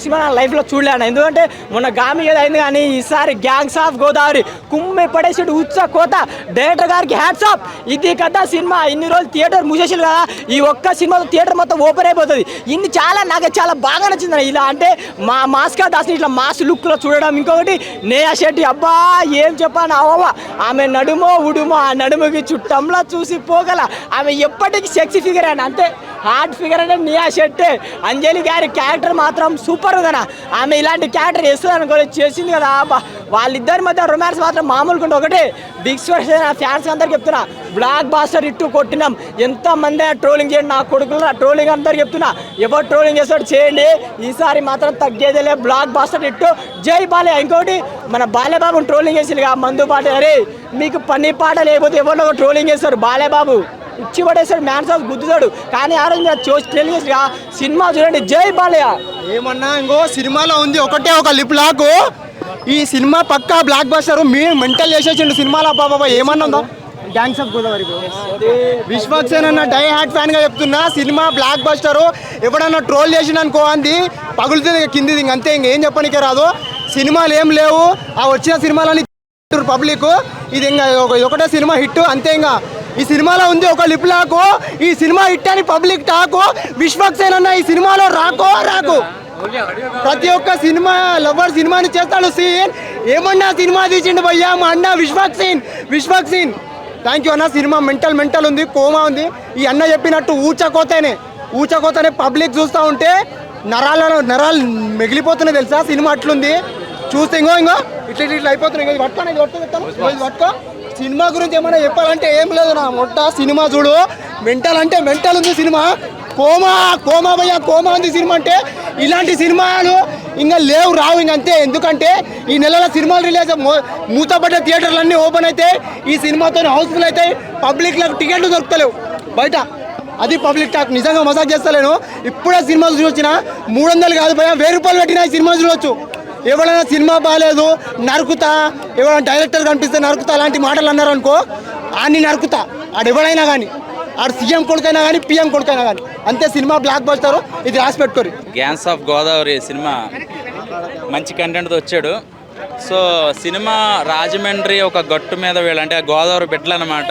Cinema నా లైఫ్లో చూడలేను. ఎందుకంటే మొన్న గామి ఏదో అయింది, కానీ ఈసారి గ్యాంగ్స్ ఆఫ్ గోదావరి కుమ్మి పడేసాడు ఉత్స కోత. డైరెక్టర్ గారికి హ్యాట్స్ ఆఫ్. ఇది కదా సినిమా. ఇన్ని రోజులు థియేటర్ మూసేసారు కదా, ఈ ఒక్క సినిమాతో థియేటర్ మొత్తం ఓపెన్ అయిపోతుంది. ఇన్ని నాకు చాలా బాగా నచ్చింది. ఇలా అంటే మాస్కా దాస్ని ఇట్లా మాస్ లుక్లో చూడడం. ఇంకొకటి నేహా శెట్టి, అబ్బా ఏం చెప్పాను అవ్వ, ఆమె నడుమో ఉడుమో, ఆ నడుముకి చుట్టంలా చూసి పోగల. ఆమె ఎప్పటికీ సెక్సీ ఫిగర్ అని, అంతే హార్ట్ ఫిగర్ అంటే నేహా శెట్టి. అంజలి గారి క్యారెక్టర్ మాత్రం సూపర్ ఉందన్న. ఆమె ఇలాంటి క్యారెక్టర్ వేస్తుంది అనుకోని చేసింది కదా. వాళ్ళిద్దరి మధ్య రొమాన్స్ మాత్రం మామూలుగా ఉంటే. ఒకటి బిగ్ ఫ్యాన్స్ అందరికి చెప్తున్నా, బ్లాక్ బాస్టర్ ఇట్టు కొట్టినాం. ఎంతమంది ట్రోలింగ్ చేయండి, నా కొడుకులు ట్రోలింగ్ అందరికి చెప్తున్నా. ఎవరు ట్రోలింగ్ చేస్తాడు చేయండి, ఈసారి మాత్రం తగ్గేదేలే. బ్లాక్ బాస్టర్ ఇట్టు జై బాలే. ఇంకోటి మన బాలేబాబుని ట్రోలింగ్ చేసింది మందు పాట. అరే మీకు పని పాట లేకపోతే ఎవరిలో ట్రోలింగ్ చేస్తారు. బాలేబాబు ఇచ్చి పడేస్తాడు, మ్యాన్స్ హౌస్ గుద్దుతాడు. కానీ ఆ రోజు ట్రోలింగ్ చేసి సినిమా చూడండి, జై బాలయ్య. ఏమన్నా ఇంకో సినిమాలో ఉంది ఒకటే ఒక లిప్ లాక్. ఈ సినిమా పక్కా బ్లాక్ బస్టర్. మీ మెంటల్ చేసేసిండు సినిమాలో. బాబా ఏమన్నా ఉందా? గ్యాంగ్స్ ఆఫ్ గోదావరి విశ్వక్సేన్ అన్న డై హార్ట్ ఫ్యాన్ గా చెప్తున్నా. Cinema block buster. ఎవడన్నా ట్రోల్ చేసిండనుకో అంది పగులుతుంది కింది, అంతే. ఇంకేం చెప్పనికే రాదు. సినిమాలు ఏం లేవు, ఆ వచ్చిన సినిమాలని పబ్లిక్. ఇది ఇంకా ఒకటే సినిమా హిట్, అంతే. ఇంకా ఈ సినిమాలో ఉంది ఒక లిప్ లాకు. ఈ సినిమా హిట్ అని పబ్లిక్ టాకు. విశ్వక్సేన్ అన్న ఈ సినిమాలో రాకు. ప్రతి ఒక్క సినిమా లవర్ సినిమాని చేస్తాడు సీన్. ఏమన్నా సినిమా తీసిండు భయ్యా మా అన్న విశ్వక్సేన్. థ్యాంక్ యూ అన్న. సినిమా మెంటల్ ఉంది, కోమా ఉంది. ఈ అన్న చెప్పినట్టు ఊచకోతనే పబ్లిక్ చూస్తూ ఉంటే నరాలు మిగిలిపోతున్నాయి తెలుసా. సినిమా అట్లుంది చూస్తే. ఇంకో ఇట్లా అయిపోతున్నాయి. ఇది పట్టుకో. సినిమా గురించి ఏమైనా చెప్పాలంటే ఏం లేదు నా మొట్ట. సినిమా చూడు, మెంటల్ ఉంది సినిమా. కోమా భయ్యా, కోమా ఉంది సినిమా. అంటే ఇలాంటి సినిమాలు ఇంకా రావు ఇంక, అంతే. ఎందుకంటే ఈ నెలలో సినిమాలు రిలీజ్ మూతపడ్డ థియేటర్లు అన్నీ ఓపెన్ అవుతాయి. ఈ సినిమాతో హౌస్ఫుల్ అవుతాయి. పబ్లిక్లకు టికెట్లు దొరుకుతలేవు బయట. అది పబ్లిక్ టాక్. నిజంగా మజాక్ చేస్తలేను. ఇప్పుడే సినిమాలు చూసిన 300 కాదు భయ్యా, 1000 రూపాయలు పెట్టినా ఈ సినిమా చూడవచ్చు. ఎవరైనా సినిమా బాగాలేదు నరుకుతా, ఎవరైనా డైరెక్టర్ కనిపిస్తే నరుకుతా అలాంటి మాటలు అన్నారు అనుకో, ఆడిని నరుకుతా. ఎవడైనా కానీ, ఆడు సీఎం కొడుకైనా కానీ పిఎం కొడుకైనా కానీ, అంతే. Cinema block buster. ఇది రాసి పెట్టుకోరు. గ్యాంగ్స్ ఆఫ్ గోదావరి సినిమా మంచి కంటెంట్తో వచ్చాడు. సో సినిమా రాజమండ్రి ఒక గట్టు మీద వీళ్ళంటే గోదావరి బిడ్డలు అనమాట.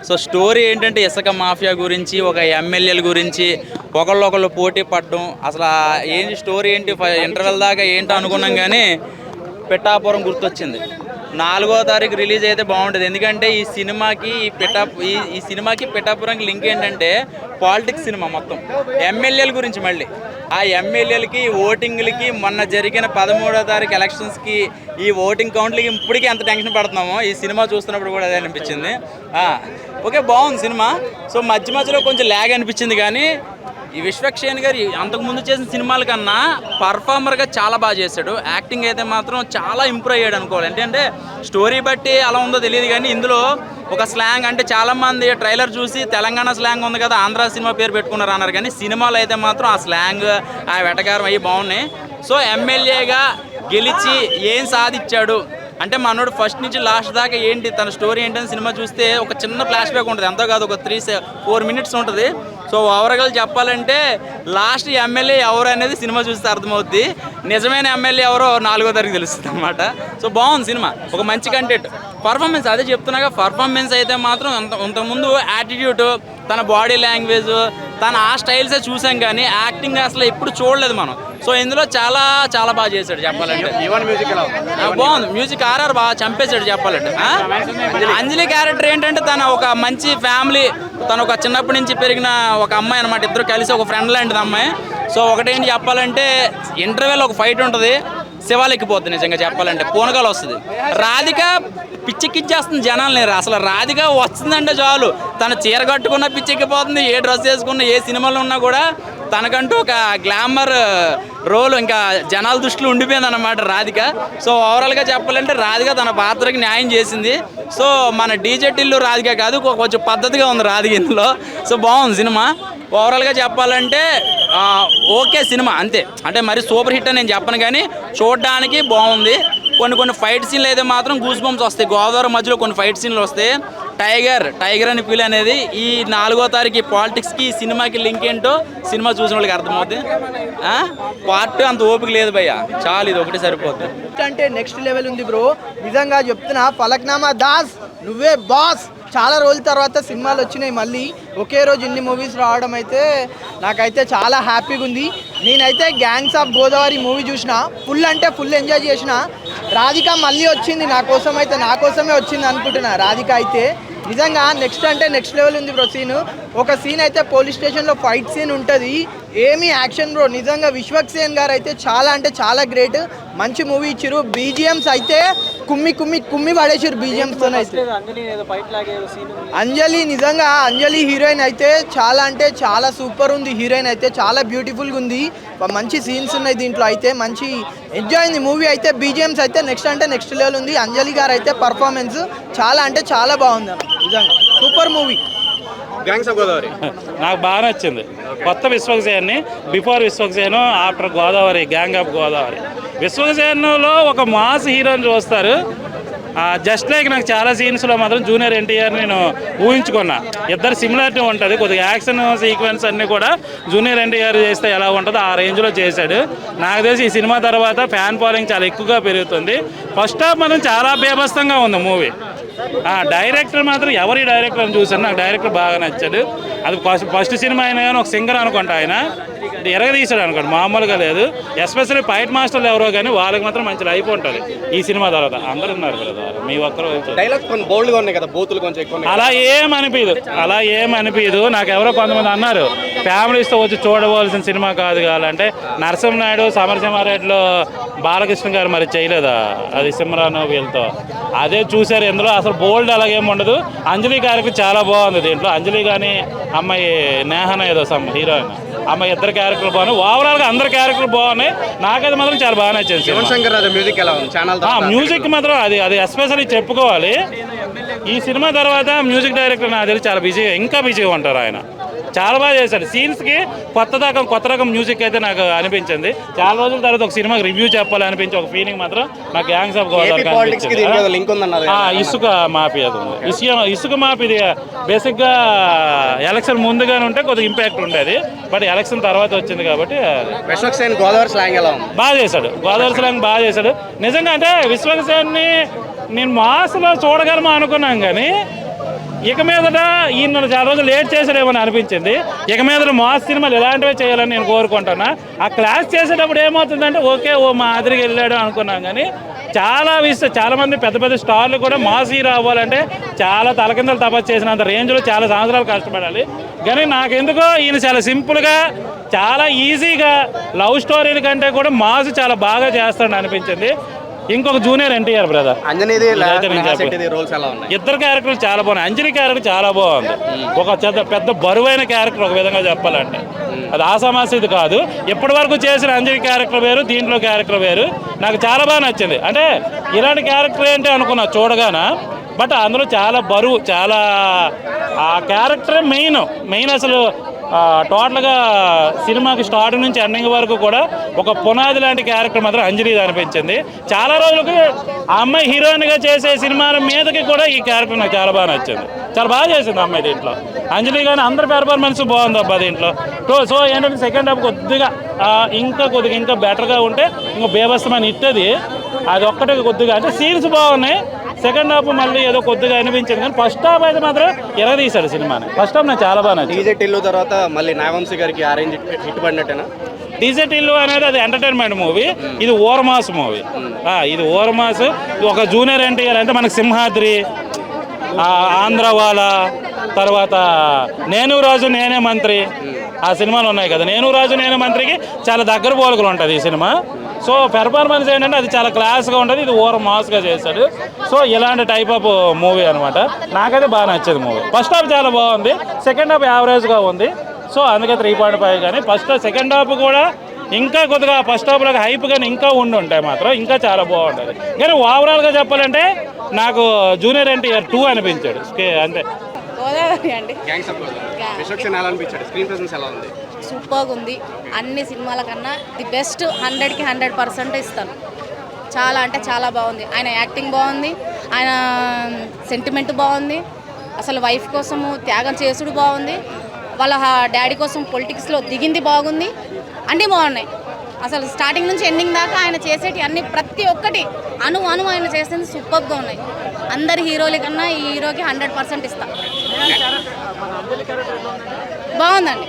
సో స్టోరీ ఏంటంటే ఇసుక మాఫియా గురించి, ఒక ఎమ్మెల్యేల గురించి ఒకళ్ళు పోటీ పడడం. అసలు ఏంటి స్టోరీ ఏంటి, ఇంటర్వెల్ దాకా ఏంటో అనుకున్నాం కానీ పిఠాపురం గుర్తొచ్చింది. 4వ తారీఖు రిలీజ్ అయితే బాగుంటుంది. ఎందుకంటే ఈ సినిమాకి పిఠాపురంకి లింక్ ఏంటంటే పాలిటిక్స్ సినిమా మొత్తం. ఎమ్మెల్యేల గురించి, మళ్ళీ ఆ ఎమ్మెల్యేలకి ఓటింగ్లకి, మొన్న జరిగిన 13వ తారీఖు ఎలక్షన్స్కి ఈ ఓటింగ్ కౌంట్లకి ఇప్పటికీ ఎంత టెన్షన్ పడుతున్నామో ఈ సినిమా చూస్తున్నప్పుడు కూడా అదే అనిపించింది. ఓకే, బాగుంది సినిమా. సో మధ్యలో కొంచెం ల్యాగ్ అనిపించింది. కానీ ఈ విశ్వక్సేన్ గారు అంతకుముందు చేసిన సినిమాల కన్నా పర్ఫార్మర్గా చాలా బాగా చేశాడు. యాక్టింగ్ అయితే మాత్రం చాలా ఇంప్రూవ్ అయ్యాడు అనుకోవాలి. అంటే స్టోరీ బట్టి అలా ఉందో తెలియదు కానీ ఇందులో ఒక స్లాంగ్, అంటే చాలామంది ట్రైలర్ చూసి తెలంగాణ స్లాంగ్ ఉంది కదా, ఆంధ్ర సినిమా పేరు పెట్టుకున్నారు అన్నారు. కానీ సినిమాలో అయితే మాత్రం ఆ స్లాంగ్, ఆ వెటకారం అవి బాగున్నాయి. సో ఎమ్మెల్యేగా గెలిచి ఏం సాధించాడు అంటే మనోడు ఫస్ట్ నుంచి లాస్ట్ దాకా ఏంటి తన స్టోరీ ఏంటని సినిమా చూస్తే ఒక చిన్న ఫ్లాష్ బ్యాక్ ఉంటుంది. ఎంతో కాదు, ఒక 3-4 మినిట్స్ ఉంటుంది. సో ఓవరాల్గా చెప్పాలంటే లాస్ట్ ఎమ్మెల్యే ఎవరు అనేది సినిమా చూస్తే అర్థమవుద్ది. నిజమైన ఎమ్మెల్యే ఎవరో 4వ తారీఖు తెలుస్తుంది అనమాట. సో బాగుంది సినిమా, ఒక మంచి కంటెంట్. పర్ఫార్మెన్స్ అదే చెప్తున్నాగా, పర్ఫార్మెన్స్ అయితే మాత్రం ఇంతకుముందు యాటిట్యూడ్, తన బాడీ లాంగ్వేజ్, తన ఆ స్టైల్సే చూసాం కానీ యాక్టింగ్ అసలు ఎప్పుడు చూడలేదు మనం. సో ఇందులో చాలా చాలా బాగా చేశాడు చెప్పాలంటే. బాగుంది మ్యూజిక్. ఆర్ఆర్ బాగా చంపేశాడు చెప్పాలంటే. అంజలి క్యారెక్టర్ ఏంటంటే తన ఒక మంచి ఫ్యామిలీ, తను ఒక చిన్నప్పటి నుంచి పెరిగిన ఒక అమ్మాయి అనమాట. ఇద్దరు కలిసి ఒక ఫ్రెండ్ లాంటిది అమ్మాయి. సో ఒకటేంటి చెప్పాలంటే ఇంటర్వెల్ ఒక ఫైట్ ఉంటుంది, శివాలెక్కిపోతుంది నిజంగా చెప్పాలంటే, పూనకాలు వస్తుంది. రాధిక పిచ్చెక్కిచ్చేస్తుంది జనాల్ని. అసలు రాధిక వస్తుందంటే చాలు, తన చీర కట్టుకున్న పిచ్చెక్కిపోతుంది, ఏ డ్రెస్ వేసుకున్న, ఏ సినిమాలో ఉన్నా కూడా తనకంటూ ఒక గ్లామర్ రోల్ ఇంకా జనాల దృష్టిలో ఉండిపోయింది అన్నమాట రాధిక. సో ఓవరాల్గా చెప్పాలంటే రాధిక తన పాత్రకి న్యాయం చేసింది. సో మన డీజే టిల్లు రాధిక కాదు, కొంచెం పద్ధతిగా ఉంది రాధిక ఇందులో. సో బాగుంది సినిమా. ఓవరాల్గా చెప్పాలంటే ఓకే సినిమా అంతే. అంటే మరి సూపర్ హిట్ అని నేను చెప్పను కానీ చూడడానికి బాగుంది. కొన్ని ఫైట్ సీన్లు అయితే మాత్రం గూస్ బంప్స్ వస్తాయి. గోదావరి మధ్యలో కొన్ని ఫైట్ సీన్లు వస్తాయి. టైగర్ అని పిలు అనేది ఈ 4వ తారీఖు పాలిటిక్స్కి సినిమాకి లింక్ ఏంటో సినిమా చూసిన వాళ్ళకి అర్థమవుతుంది. పార్ట్ అంత ఓపిక లేదు భయ్య, చాలు ఇది ఒకటి సరిపోతుంది. అంటే నెక్స్ట్ లెవెల్ ఉంది బ్రో, నిజంగా చెప్తున్నా. ఫలక్నామా దాస్ నువ్వే బాస్. చాలా రోజుల తర్వాత సినిమాలు వచ్చినాయి, మళ్ళీ ఒకే రోజు ఇన్ని మూవీస్ రావడం అయితే నాకైతే చాలా హ్యాపీగా ఉంది. నేనైతే గ్యాంగ్స్ ఆఫ్ గోదావరి మూవీ చూసిన, ఫుల్ అంటే ఫుల్ ఎంజాయ్ చేసిన. రాధిక మళ్ళీ వచ్చింది నా కోసమే వచ్చింది అనుకుంటున్నా. రాధిక అయితే నిజంగా నెక్స్ట్ అంటే నెక్స్ట్ లెవెల్ ఉంది బ్రో. ఒక సీన్ అయితే పోలీస్ స్టేషన్లో ఫైట్ సీన్ ఉంటుంది, ఏమీ యాక్షన్ బ్రో. నిజంగా విశ్వక్సేన్ గారు అయితే చాలా అంటే చాలా గ్రేట్, మంచి మూవీ ఇచ్చారు. బీజిఎమ్స్ అయితే కుమ్మి పడేసారు బీజిఎమ్స్తో అయితే. అంజలి నిజంగా అంజలి హీరోయిన్ అయితే చాలా అంటే చాలా సూపర్ ఉంది. హీరోయిన్ అయితే చాలా బ్యూటిఫుల్గా ఉంది, మంచి సీన్స్ ఉన్నాయి దీంట్లో అయితే. మంచి ఎంజాయ్ అయింది మూవీ అయితే. బీజిఎమ్స్ అయితే నెక్స్ట్ అంటే నెక్స్ట్ లెవెల్ ఉంది. అంజలి గారు అయితే పర్ఫార్మెన్స్ చాలా అంటే చాలా బాగుంది, నిజంగా super movie. Gangs of Godavari నాకు బాగా నచ్చింది. కొత్త విశ్వక్సేన్ని, before Vishwaksen, after Godavari, gang of Godavari. విశ్వక్సేన్లో ఒక మాస్ హీరోని చూస్తారు. జస్ట్ లైక్ నాకు చాలా సీన్స్లో మాత్రం జూనియర్ ఎన్టీఆర్ నేను ఊహించుకున్నా. ఇద్దరు సిమిలారిటీ ఉంటుంది, కొద్దిగా యాక్షన్ సీక్వెన్స్ అన్నీ కూడా జూనియర్ ఎన్టీఆర్ చేస్తే ఎలా ఉంటుందో ఆ రేంజ్లో చేశాడు. నాకు తెలిసి ఈ సినిమా తర్వాత ఫ్యాన్ ఫాలోయింగ్ చాలా ఎక్కువగా పెరుగుతుంది. ఫస్ట్ హాఫ్ మాత్రం చాలా బేభత్సంగా ఉంది మూవీ. డైరెక్టర్ మాత్రం ఎవరి డైరెక్టర్ అని చూసాను, నాకు డైరెక్టర్ బాగా నచ్చాడు. అది ఫస్ట్ సినిమా అయినా కానీ ఒక సింగర్ అనుకుంటా, ఆయన ఎరగదీశాడు అనుకోండి, మామూలుగా లేదు. ఎస్పెషల్లీ ఫైట్ మాస్టర్లు ఎవరో కానీ వాళ్ళకి మాత్రం మంచి లైఫ్ ఉంటుంది ఈ సినిమా తర్వాత. అందరు ఉన్నారు కదా, మీ ఒక్కరు అలా ఏమనిపించదు. నాకు ఎవరో కొంతమంది అన్నారు ఫ్యామిలీస్తో వచ్చి చూడవలసిన సినిమా కాదు కావాలంటే. నరసింహనాయుడు, సమరసింహారెడ్డిలో బాలకృష్ణ గారు మరి చేయలేదా అది సిమ్రాన్ వీళ్ళతో, అదే చూశారు. ఇందులో అసలు బోల్డ్ అలాగేమి ఉండదు. అంజలి క్యారెక్టర్ చాలా బాగుంది దీంట్లో. అంజలి కానీ అమ్మాయి నేహన ఏదో హీరోయిన్ అమ్మాయి, ఇద్దరు క్యారెక్టర్లు బాగున్నాయి. ఓవరాల్గా అందరు క్యారెక్టర్లు బాగున్నాయి. నాకైతే మాత్రం చాలా బాగా నచ్చింది. మ్యూజిక్ మాత్రం అది ఎస్పెషల్లీ చెప్పుకోవాలి. ఈ సినిమా తర్వాత మ్యూజిక్ డైరెక్టర్ నాకు తెలిసి చాలా ఇంకా బిజీగా ఉంటారు ఆయన. చాలా బాగా చేశాడు. సీన్స్కి కొత్త రకం మ్యూజిక్ అయితే నాకు అనిపించింది. చాలా రోజుల తర్వాత ఒక సినిమాకి రివ్యూ చెప్పాలనిపించి ఒక ఫీలింగ్ మాత్రం నాకు గ్యాంగ్స్ ఆఫ్ గోదావరి. ఇసుక మాఫియా ఇసుక మాఫీ బేసిక్గా ఎలక్షన్ ముందుగానే ఉంటే కొద్దిగా ఇంపాక్ట్ ఉండేది, బట్ ఎలక్షన్ తర్వాత వచ్చింది కాబట్టి గోదావరి స్లాంగ్ ఎలా బాగా చేశాడు. గోదావరి స్లాంగ్ బాగా చేశాడు నిజంగా. అంటే విశ్వక్సేన్ని నేను మాస్లో చూడగలమా అనుకున్నాను, కానీ ఇక మీదట ఈయన చాలా రోజులు లేట్ చేసాడేమని అనిపించింది. ఇక మీదట మాస్ సినిమాలు ఇలాంటివే చేయాలని నేను కోరుకుంటున్నా. ఆ క్లాస్ చేసేటప్పుడు ఏమవుతుందంటే ఓకే మా ఆదిరికి వెళ్ళాడు అనుకున్నాం, కానీ చాలా మంది పెద్ద పెద్ద స్టార్లు కూడా మాస్ హీరో అవ్వాలంటే చాలా తలకిందలు తపస్సు చేసినంత రేంజ్లో చాలా సంవత్సరాలు కష్టపడాలి. కానీ నాకెందుకో ఈయన చాలా సింపుల్గా చాలా ఈజీగా లవ్ స్టోరీల కంటే కూడా మాస్ చాలా బాగా చేస్తాడని అనిపించింది. ఇంకొక జూనియర్ ఎన్టీఆర్ బ్రదర్, ఇద్దరు క్యారెక్టర్లు చాలా బాగున్నాయి. అంజలి క్యారెక్టర్ చాలా బాగుంది. ఒక పెద్ద బరువైన క్యారెక్టర్ ఒక విధంగా చెప్పాలంటే, అది ఆసామాసిది కాదు. ఇప్పటి వరకు చేసిన అంజలి క్యారెక్టర్ వేరు, దీంట్లో క్యారెక్టర్ వేరు. నాకు చాలా బాగా నచ్చింది. అంటే ఇలాంటి క్యారెక్టర్ ఏంటి అనుకున్నా చూడగానే, బట్ అందులో చాలా బరువు, చాలా ఆ క్యారెక్టరే మెయిన్ అసలు. టోటల్గా సినిమాకి స్టార్టింగ్ నుంచి ఎండింగ్ వరకు కూడా ఒక పునాది లాంటి క్యారెక్టర్ మాత్రం అంజలిది అనిపించింది. చాలా రోజులకు ఆ అమ్మాయి హీరోయిన్గా చేసే సినిమాల మీదకి కూడా ఈ క్యారెక్టర్ నాకు చాలా బాగా నచ్చింది. చాలా బాగా చేసింది అమ్మాయి దీంట్లో. అంజలి కానీ అందరి పెర్ఫార్మెన్స్ బాగుంది అబ్బా దీంట్లో. సో ఏంటంటే సెకండ్ హాఫ్ కొద్దిగా ఇంకా బెటర్గా ఉంటే ఇంకా బేబస్తమైన ఇట్టది. అది ఒక్కటే కొద్దిగా అంటే సీన్స్ బాగున్నాయి. సెకండ్ హాఫ్ మళ్ళీ ఏదో కొద్దిగా అనిపించింది, కానీ ఫస్ట్ హాఫ్ అయితే మాత్రం ఎరగదీశాడు సినిమాని. ఫస్ట్ హాఫ్ నాకు చాలా బాగా నచ్చింది. డీజే టిల్లు తర్వాత మళ్ళీ నాగవంశీ గారికి ఆరెంజ్ హిట్ పడినట్టేనా? డీజే టిల్లు అనేది అది ఎంటర్టైన్మెంట్ మూవీ, ఇది ఓరమాస్ మూవీ. ఇది ఓరమాస్. ఒక జూనియర్ ఎన్టీఆర్ అంటే మనకి సింహాద్రి, ఆంధ్రవాల, తర్వాత నేను రాజు నేనే మంత్రి, ఆ సినిమాలు ఉన్నాయి కదా. నేను రాజు నేనే మంత్రికి చాలా దగ్గర పోలికలు ఉంటుంది ఈ సినిమా. సో పెర్ఫార్మెన్స్ ఏంటంటే అది చాలా క్లాస్గా ఉంటుంది, ఇది ఓవర్ మాస్గా చేశాడు. సో ఇలాంటి టైప్ ఆఫ్ మూవీ అనమాట. నాకైతే బాగా నచ్చేది మూవీ. ఫస్ట్ హాఫ్ చాలా బాగుంది, సెకండ్ హాఫ్ యావరేజ్గా ఉంది. సో అందుకే 3.5. కానీ సెకండ్ హాఫ్ కూడా ఇంకా కొద్దిగా ఫస్ట్ హాఫ్లో హైప్ కానీ ఇంకా ఉండి ఉంటాయి మాత్రం ఇంకా చాలా బాగుంటుంది. కానీ ఓవరాల్గా చెప్పాలంటే నాకు జూనియర్ ఎన్టీఆర్ 2 అనిపించాడు అంతే. గోదావరి అండి. సూపర్గా ఉంది. అన్ని సినిమాల కన్నా ది బెస్ట్, 100కి 100% ఇస్తాను. చాలా అంటే చాలా బాగుంది. ఆయన యాక్టింగ్ బాగుంది, ఆయన సెంటిమెంట్ బాగుంది, అసలు వైఫ్ కోసము త్యాగం చేసుడు బాగుంది, వాళ్ళ డాడీ కోసం పొలిటిక్స్లో దిగింది బాగుంది, అన్నీ బాగున్నాయి. అసలు స్టార్టింగ్ నుంచి ఎండింగ్ దాకా ఆయన చేసేటి అన్ని ప్రతి ఒక్కటి అను ఆయన చేసేది సూపర్గా ఉన్నాయి. అందరి హీరోల కన్నా ఈ హీరోకి 100% ఇస్తా. బాగుందండి.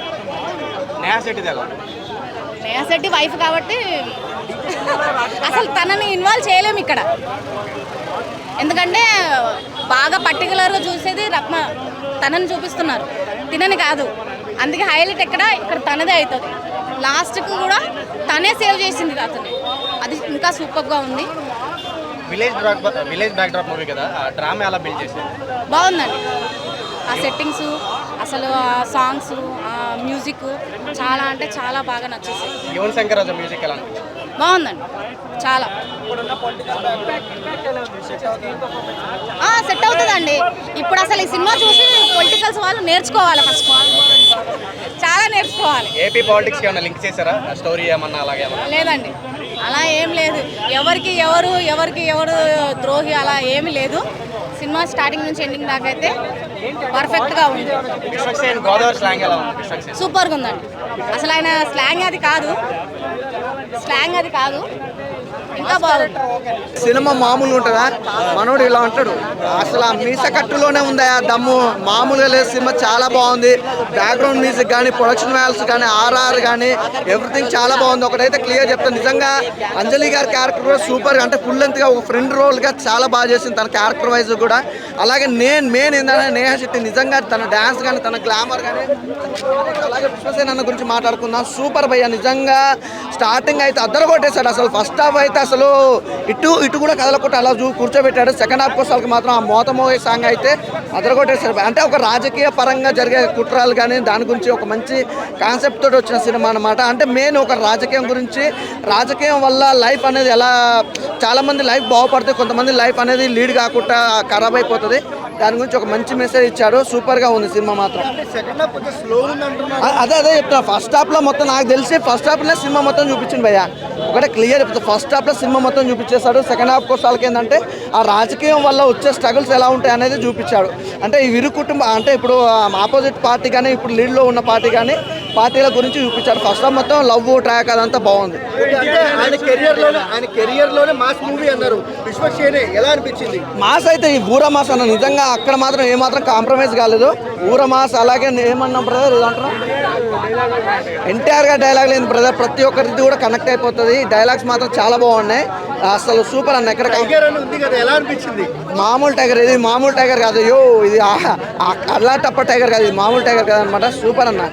నేహా శెట్టి వైఫ్ కాబట్టి అసలు తనని ఇన్వాల్వ్ చేయలేము ఇక్కడ, ఎందుకంటే బాగా పర్టికులర్గా చూసేది తనని చూపిస్తున్నారు, తినని కాదు. అందుకే హైలైట్ ఇక్కడ తనదే అవుతుంది. లాస్ట్కు కూడా తనే సేవ్ చేసింది అతను, అది ఇంకా సూపర్గా ఉంది. విలేజ్ బ్యాక్డ్రాప్ మూవీ కదా, ఆ డ్రామా ఎలా బిల్డ్ చేశారు? బాగుందండి. ఆ సెట్టింగ్స్, అసలు ఆ సాంగ్స్, ఆ మ్యూజిక్ చాలా అంటే చాలా బాగా నచ్చేసాయి. యువన్ శంకర్ రాజా మ్యూజిక్ ఎలా అనిపించింది? బాగుందండి చాలా. సెట్ అవుతుందండి. ఇప్పుడు అసలు ఈ సినిమా చూసి పొలిటికల్స్ వాళ్ళు నేర్చుకోవాలి, ఫస్ట్ చాలా నేర్చుకోవాలి. ఏపీ పాలిటిక్స్ ఏమైనా లింక్ చేశారా? స్టోరీ ఏమన్నా అలాగే? లేదండి, అలా ఏం లేదు. ఎవరికి ఎవరు ద్రోహి అలా ఏమీ లేదు. సినిమా స్టార్టింగ్ నుంచి ఎండింగ్ దాకా అయితే పర్ఫెక్ట్గా ఉంది. గోదావరి స్లాంగ్ ఎలా ఉంది? సూపర్గా ఉందండి. అసలు ఆయన స్లాంగ్ అది కాదు, ఇంకా బాగుంది. సినిమా మామూలుగా ఉంటుందా? మనోడు ఇలా ఉంటాడు. అసలు ఆ మీస కట్టులోనే ఉంది ఆ దమ్ము, మామూలుగా లేదు. సినిమా చాలా బాగుంది. బ్యాక్గ్రౌండ్ మ్యూజిక్ కానీ, ప్రొడక్షన్ వాల్యూస్ కానీ, ఆర్ఆర్ కానీ ఎవ్రీథింగ్ చాలా బాగుంది. ఒకటైతే క్లియర్ చెప్తాను, నిజంగా అంజలి గారి క్యారెక్టర్ కూడా సూపర్గా, అంటే ఫుల్ లెంత్గా ఒక ఫ్రెండ్ రోల్గా చాలా బాగా చేసింది తన క్యారెక్టర్ వైజ్ కూడా. అలాగే మెయిన్ ఏంటంటే నేహా శెట్టి నిజంగా తన డ్యాన్స్ కానీ, తన గ్లామర్ కానీ. అలాగే విశ్వసేన అన్న గురించి మాట్లాడుకుందాం. సూపర్ భయ్య, నిజంగా స్టార్టింగ్ అయితే అద్దరు కొట్టేశాడు. అసలు ఫస్ట్ హాఫ్ అయితే అసలు ఇటు కూడా కదలకుండా అలా కూర్చోబెట్టాడు. సెకండ్ హాఫ్ కోసాలకు మాత్రం ఆ మోతమోగే సాంగ్ అయితే అదరగొట్టేశారు. అంటే ఒక రాజకీయ పరంగా జరిగే కుట్రాలు కానీ దాని గురించి ఒక మంచి కాన్సెప్ట్ తోటి వచ్చిన సినిమా అనమాట. అంటే మెయిన్ ఒక రాజకీయం గురించి, రాజకీయం వల్ల లైఫ్ అనేది ఎలా, చాలామంది లైఫ్ బాగుపడుతుంది, కొంతమంది లైఫ్ అనేది లీడ్ కాకుండా ఖరాబ్ అయిపోతుంది. దాని గురించి ఒక మంచి మెసేజ్ ఇచ్చాడు. సూపర్గా ఉంది సినిమా మాత్రం. అదే చెప్తున్నా, ఫస్ట్ హాఫ్లో మొత్తం నాకు తెలిసి ఫస్ట్ హాఫ్లో సినిమా మొత్తం చూపించింది భయ్య. ఒకటే క్లియర్ చెప్తా, ఫస్ట్ హాఫ్లో సినిమా మొత్తం చూపించేశాడు. సెకండ్ హాఫ్ కోసాలకి ఏంటంటే ఆ రాజకీయం వల్ల వచ్చే స్ట్రగుల్స్ ఎలా ఉంటాయి అనేది చూపించాడు. అంటే ఈ విరు కుటుంబం, అంటే ఇప్పుడు ఆపోజిట్ పార్టీ కానీ, ఇప్పుడు లీడ్లో ఉన్న పార్టీ కానీ, పార్టీల గురించి చూపించాడు. ఫస్ట్ హాఫ్ మొత్తం లవ్ ట్రాక్ అదంతా బాగుంది. ఆయన కెరియర్లోనే మాస్ మూవీ అన్నారు. విశ్వసేన ఎలా అనిపించింది? మాస్ అయితే ఈ ఊర మాస్ అన్న, నిజంగా అక్కడ మాత్రం ఏమాత్రం కాంప్రమైజ్ కాలేదు. ఊర మాస్. అలాగే ఏమన్నా బ్రదర్ ఏదంటారు, ఎన్టీఆర్ గారి డైలాగ్ లేదు బ్రదర్, ప్రతి ఒక్కరికి కూడా కనెక్ట్ అయిపోతుంది. డైలాగ్స్ మాత్రం చాలా బాగున్నాయి. అసలు సూపర్ అన్న. ఎక్కడ ఎలా అనిపించింది? మామూలు టైగర్, ఇది మామూలు టైగర్ కాదు, ఇది అల్లా టప్ప టైగర్ కాదు, ఇది మామూలు టైగర్ కాదు అనమాట. సూపర్ అన్న.